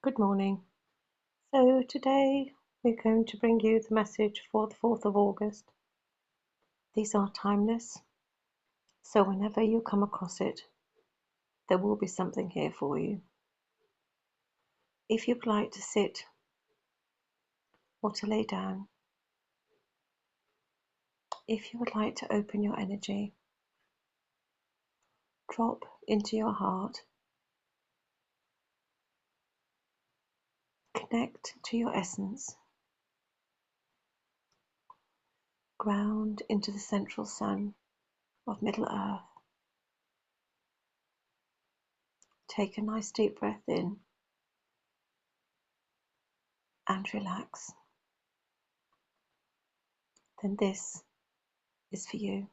Good morning. So today we're going to bring you the message for the 4th of August. These are timeless, so whenever you come across it, there will be something here for you. If you'd like to sit or to lay down, if you would like to open your energy, drop into your heart, connect to your essence, ground into the central sun of Middle Earth. Take a nice deep breath in and relax. Then this is for you.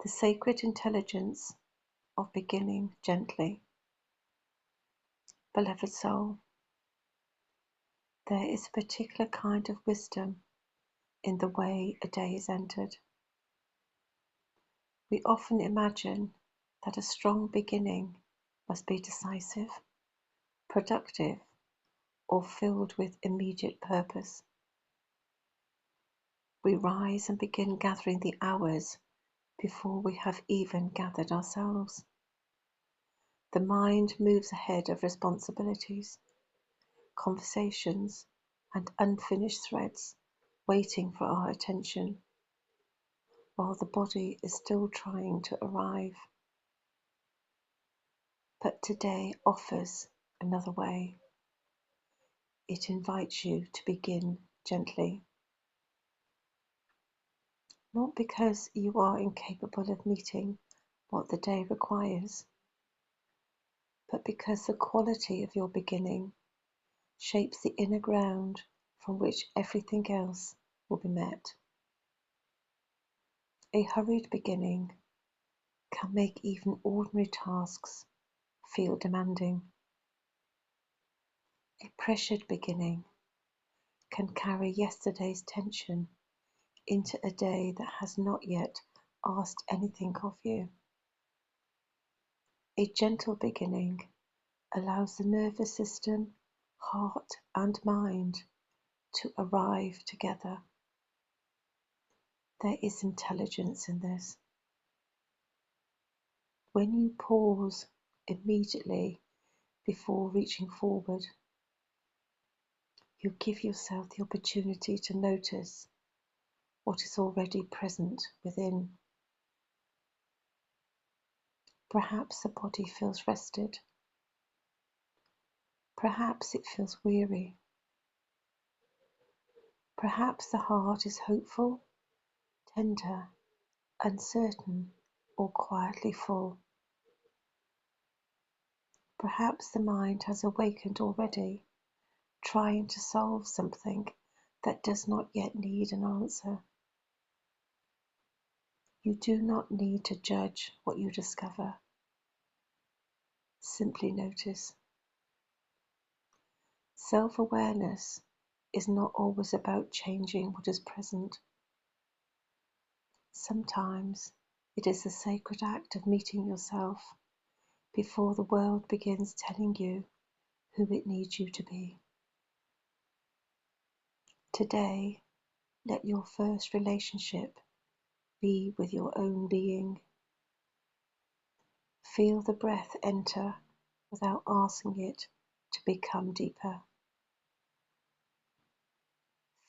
The sacred intelligence of beginning gently. Beloved soul, there is a particular kind of wisdom in the way a day is entered. We often imagine that a strong beginning must be decisive, productive, or filled with immediate purpose. We rise and begin gathering the hours before we have even gathered ourselves. The mind moves ahead of responsibilities, conversations, and unfinished threads waiting for our attention, while the body is still trying to arrive. But today offers another way. It invites you to begin gently, not because you are incapable of meeting what the day requires, but because the quality of your beginning shapes the inner ground from which everything else will be met. A hurried beginning can make even ordinary tasks feel demanding. A pressured beginning can carry yesterday's tension into a day that has not yet asked anything of you. A gentle beginning allows the nervous system, heart, and mind to arrive together. There is intelligence in this. When you pause immediately before reaching forward, you give yourself the opportunity to notice what is already present within. Perhaps the body feels rested. Perhaps it feels weary. Perhaps the heart is hopeful, tender, uncertain, or quietly full. Perhaps the mind has awakened already, trying to solve something that does not yet need an answer. You do not need to judge what you discover. Simply notice. Self-awareness is not always about changing what is present. Sometimes it is the sacred act of meeting yourself before the world begins telling you who it needs you to be. Today, let your first relationship be with your own being. Feel the breath enter without asking it to become deeper.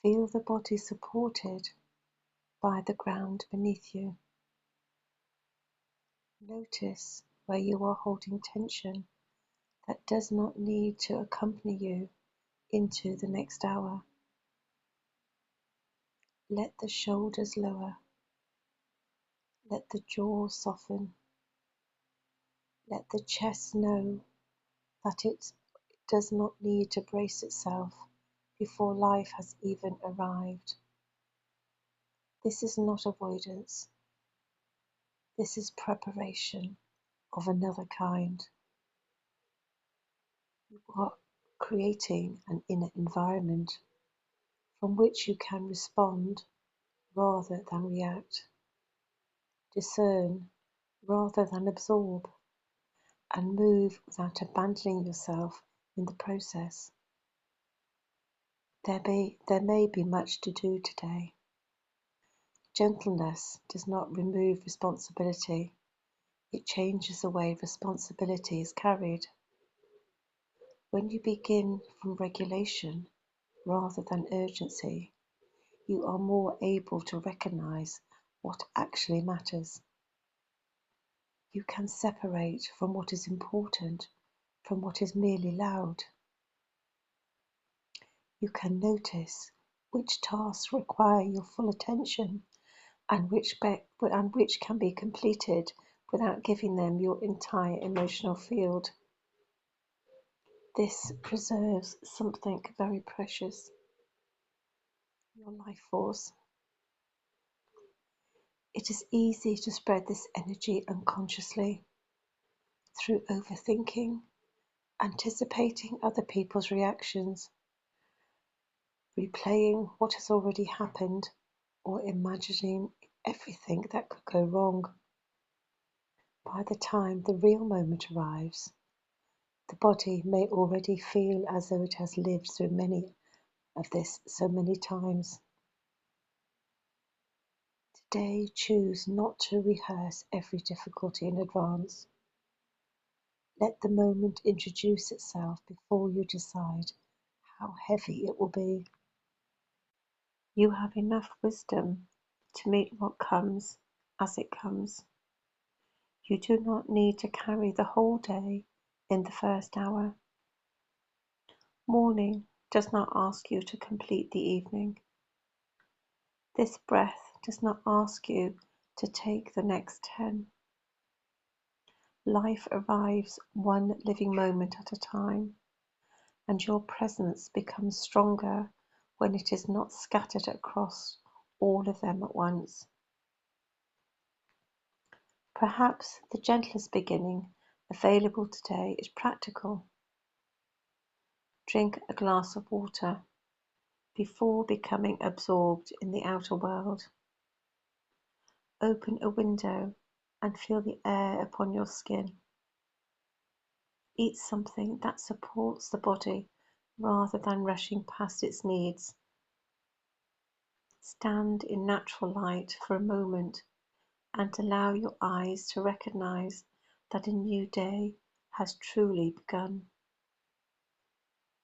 Feel the body supported by the ground beneath you. Notice where you are holding tension that does not need to accompany you into the next hour. Let the shoulders lower. Let the jaw soften. Let the chest know that it does not need to brace itself before life has even arrived. This is not avoidance. This is preparation of another kind. You are creating an inner environment from which you can respond rather than react, discern rather than absorb, and move without abandoning yourself in the process. There may be much to do today. Gentleness does not remove responsibility, it changes the way responsibility is carried. When you begin from regulation rather than urgency, you are more able to recognize what actually matters. You can separate from what is important from what is merely loud. You can notice which tasks require your full attention and which can be completed without giving them your entire emotional field. This preserves something very precious, your life force. It is easy to spread this energy unconsciously through overthinking, anticipating other people's reactions, replaying what has already happened, or imagining everything that could go wrong. By the time the real moment arrives, the body may already feel as though it has lived through many of this so many times. Today, choose not to rehearse every difficulty in advance. Let the moment introduce itself before you decide how heavy it will be. You have enough wisdom to meet what comes as it comes. You do not need to carry the whole day in the first hour. Morning does not ask you to complete the evening. This breath does not ask you to take the next 10. Life arrives one living moment at a time, and your presence becomes stronger when it is not scattered across all of them at once. Perhaps the gentlest beginning available today is practical. Drink a glass of water before becoming absorbed in the outer world. Open a window and feel the air upon your skin. Eat something that supports the body rather than rushing past its needs. Stand in natural light for a moment and allow your eyes to recognize that a new day has truly begun.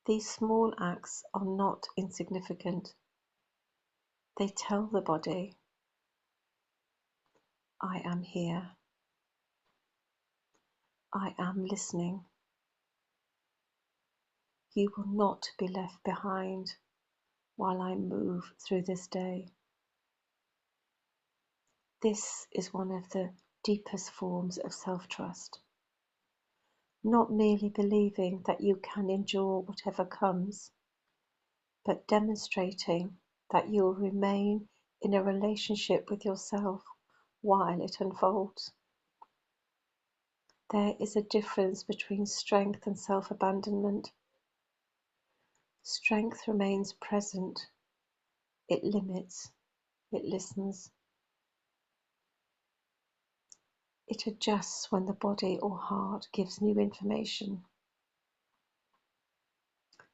These small acts are not insignificant. They tell the body, I am here. I am listening. You will not be left behind while I move through this day. This is one of the deepest forms of self-trust. Not merely believing that you can endure whatever comes, but demonstrating that you will remain in a relationship with yourself while it unfolds. There is a difference between strength and self-abandonment. Strength remains present. It limits. It listens. It adjusts when the body or heart gives new information.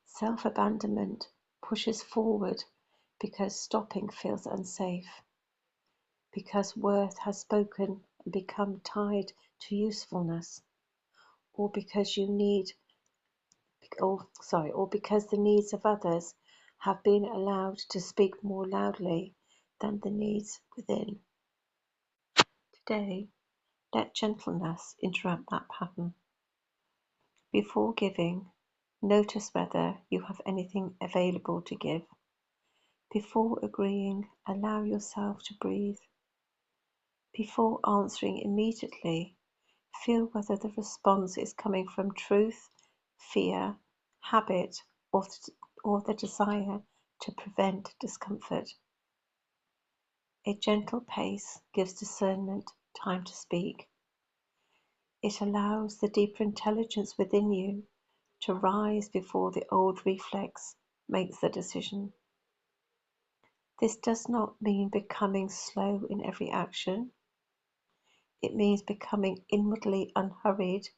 Self-abandonment pushes forward because stopping feels unsafe, because worth has spoken and become tied to usefulness, or because or because the needs of others have been allowed to speak more loudly than the needs within. Today, let gentleness interrupt that pattern. Before giving, notice whether you have anything available to give. Before agreeing, allow yourself to breathe. Before answering immediately, feel whether the response is coming from truth, fear, habit, or the desire to prevent discomfort. A gentle pace gives discernment time to speak. It allows the deeper intelligence within you to rise before the old reflex makes the decision. This does not mean becoming slow in every action. It means becoming inwardly unhurried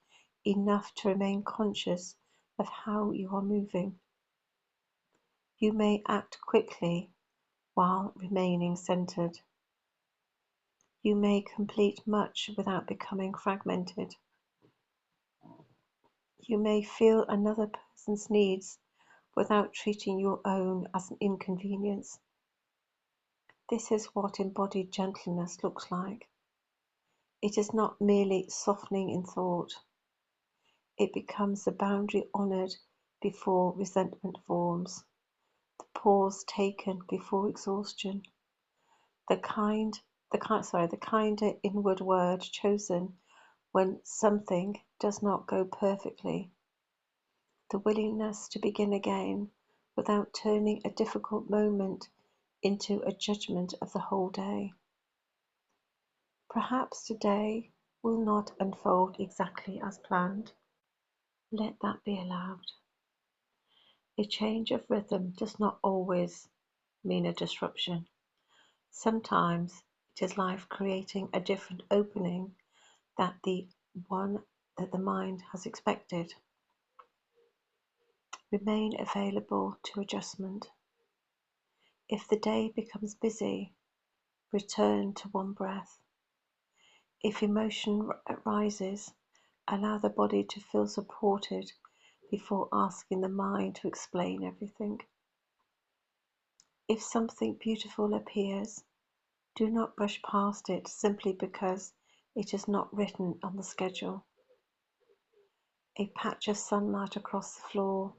enough to remain conscious of how you are moving. You may act quickly while remaining centered. You may complete much without becoming fragmented. You may feel another person's needs without treating your own as an inconvenience. This is what embodied gentleness looks like. It is not merely softening in thought. It becomes the boundary honored before resentment forms, the pause taken before exhaustion, the kinder inward word chosen when something does not go perfectly, the willingness to begin again without turning a difficult moment into a judgment of the whole day. Perhaps today will not unfold exactly as planned. Let that be allowed. A change of rhythm does not always mean a disruption. Sometimes it is life creating a different opening that the one that the mind has expected. Remain available to adjustment. If the day becomes busy, return to one breath. If emotion rises, allow the body to feel supported before asking the mind to explain everything. If something beautiful appears, do not brush past it simply because it is not written on the schedule. A patch of sunlight across the floor,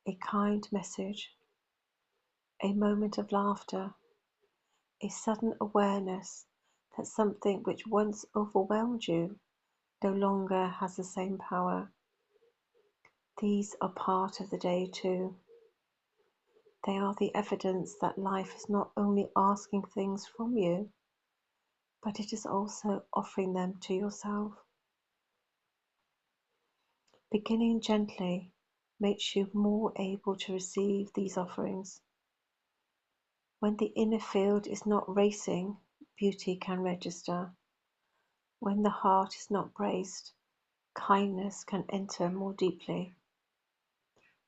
a kind message, a moment of laughter, a sudden awareness that something which once overwhelmed you no longer has the same power. These are part of the day too. They are the evidence that life is not only asking things from you, but it is also offering them to yourself. Beginning gently makes you more able to receive these offerings. When the inner field is not racing, beauty can register. When the heart is not braced, kindness can enter more deeply.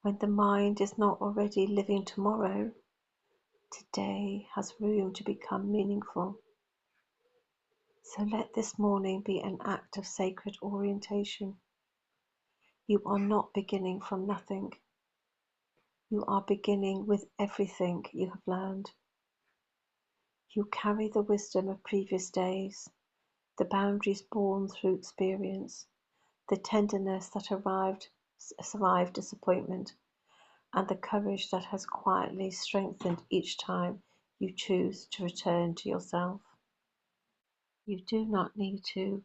When the mind is not already living tomorrow, today has room to become meaningful. So let this morning be an act of sacred orientation. You are not beginning from nothing. You are beginning with everything you have learned. You carry the wisdom of previous days, the boundaries born through experience, the tenderness that survived disappointment, and the courage that has quietly strengthened each time you choose to return to yourself. You do not need to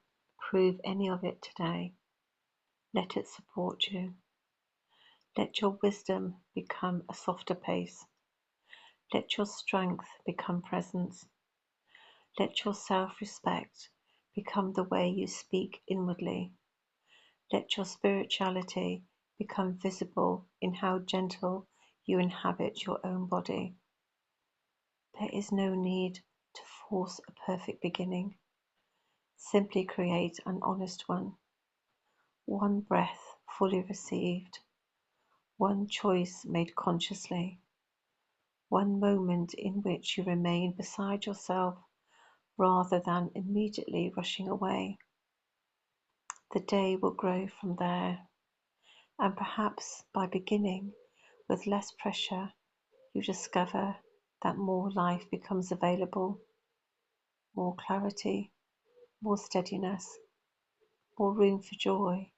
prove any of it today. Let it support you. Let your wisdom become a softer pace. Let your strength become presence. Let your self-respect become the way you speak inwardly. Let your spirituality become visible in how gentle you inhabit your own body. There is no need to force a perfect beginning. Simply create an honest one. One breath fully received. One choice made consciously. One moment in which you remain beside yourself rather than immediately rushing away. The day will grow from there, and perhaps by beginning with less pressure, you discover that more life becomes available, more clarity, more steadiness, more room for joy,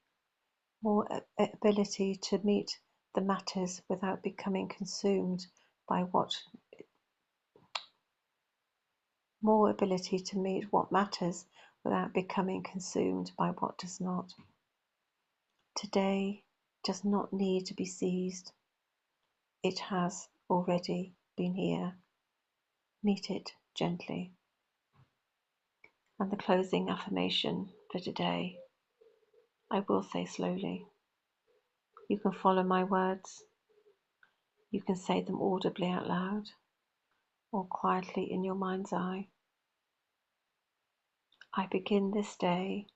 more ability to meet the matters without becoming consumed by more ability to meet what matters without becoming consumed by what does not. Today does not need to be seized. It has already been here. Meet it gently. And the closing affirmation for today, I will say slowly. You can follow my words. You can say them audibly out loud or quietly in your mind's eye. I begin this day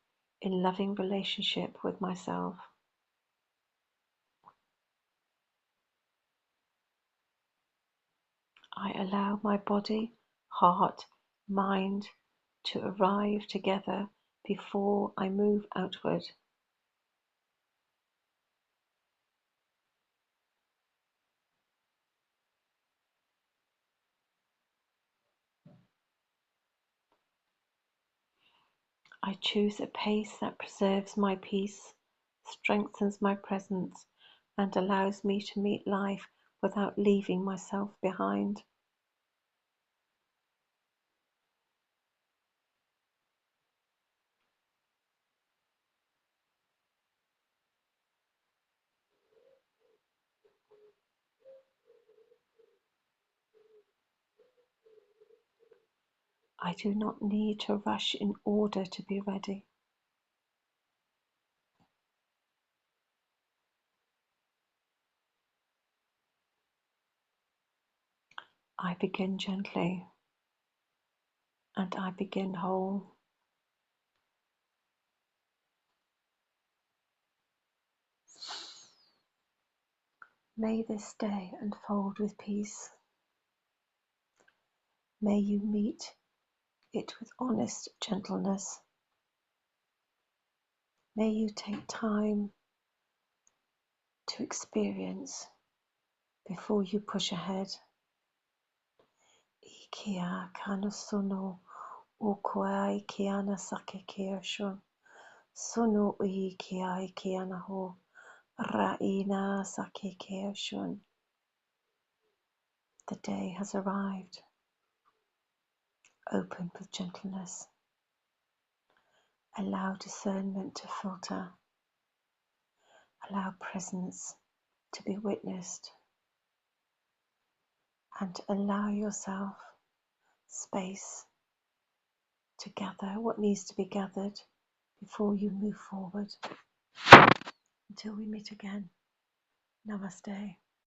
in loving relationship with myself. I allow my body, heart, mind to arrive together before I move outward. I choose a pace that preserves my peace, strengthens my presence, and allows me to meet life without leaving myself behind. I do not need to rush in order to be ready. I begin gently and I begin whole. May this day unfold with peace. May you meet it with honest gentleness. May you take time to experience before you push ahead. Ikia kana suno ukwai kiana sake kiashun. Suno ikia kiana ho raina sake kiashun. The day has arrived. Open with gentleness. Allow discernment to filter. Allow presence to be witnessed. And allow yourself space to gather what needs to be gathered before you move forward. Until we meet again, Namaste.